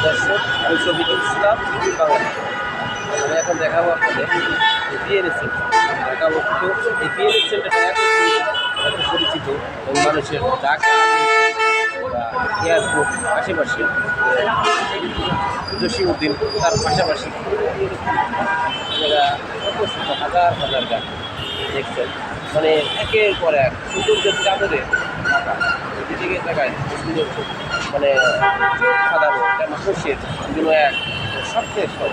দর্শক, আমি শফিকুল ইসলাম, বাংলাদেশ। আমি এখন দেখাবো আপনাদের বিএনএস সেন্টার ঢাকা অবস্থিত। এই বিএনএস সেন্টারটা এত পরিচিত এবং মানুষের ঢাকা বা এয়ারপোর্ট আশেপাশে জসিমউদ্দিন তার পাশাপাশি এরা হাজার হাজার গাছ দেখছেন, মানে একের পর এক সৌন্দর্যের চাদরে ঢাকা। এদিকে তাকায় সুন্দর, মানে সাধারণ একটা মানুষের কোনো এক সবচেয়ে সব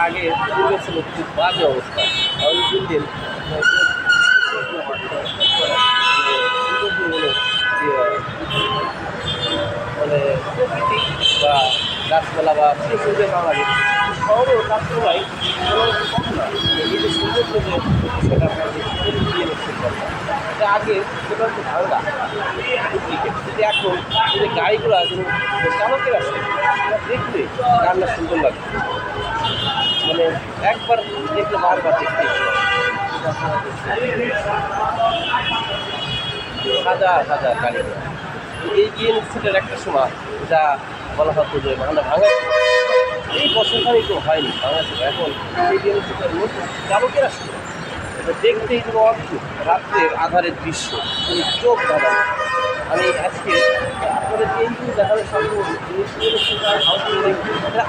আগে পূর্বে ছিল খুব বাজে অবস্থা। কারণ দিন দিন মানে প্রকৃতি বা গাছপালা বা সুন্দর বাঙালি শহরেও তার তুলনায় কম না। এই যে সৌন্দর্য যে সেটা এটা আগে সেটা হচ্ছে ভাঙ্গা ডুপ্লিকেট, কিন্তু এখন এই যে গাড়িগুলো চালকের আসে দেখলে রান্না সুন্দর লাগে, মানে একবার দেখলে বারবার দেখতে হাজার হাজার গাড়ি। এই বিএনএস সেটার একটা সময় যা বলা হতো যে ভাঙা এই বছরখানি তো হয়নি বাংলাদেশে। এখন এই বিএনএস সেটার নতুন চালকের আসছে, দেখতেই কোনো অদ্ভুত রাত্রের আধারের দৃশ্য, চোখ ধাঁধানো। আমি আজকে আপনাদের এইগুলো দেখানোর সম্ভব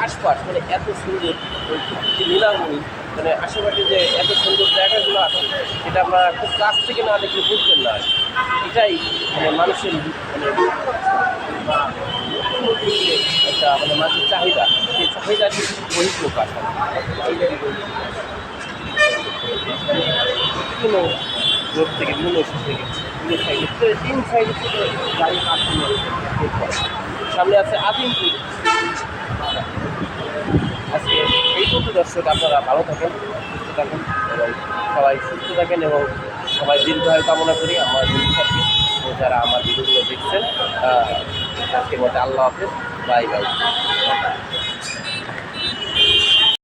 আশপাশ, মানে এত সুন্দর নীলামণি, মানে আশেপাশে যে এত সুন্দর জায়গাগুলো আছে সেটা আমরা খুব কাছ থেকে না দেখলে বুঝবেন না। এটাই মানে মানুষের একটা মানে মানুষের চাহিদা, সেই চাহিদাটি বহিঃপ্রকাশ বিভিন্ন রোড থেকে, বিভিন্ন ওষুধ থেকে, বিভিন্ন সাইডে, 3 সাইডে থেকে গাড়ি সামনে আছে আজিমপুর। আজকে এই পর্যন্ত দর্শক, আপনারা ভালো থাকেন, সুস্থ থাকেন এবং সবাই সুস্থ থাকেন এবং সবাই দীর্ঘায়ু কামনা করি আমার ভবিষ্যৎকে। যারা আমার ভিডিওগুলো দেখছেন আজকের মধ্যে আল্লাহ হাফেজ, বাই বাই।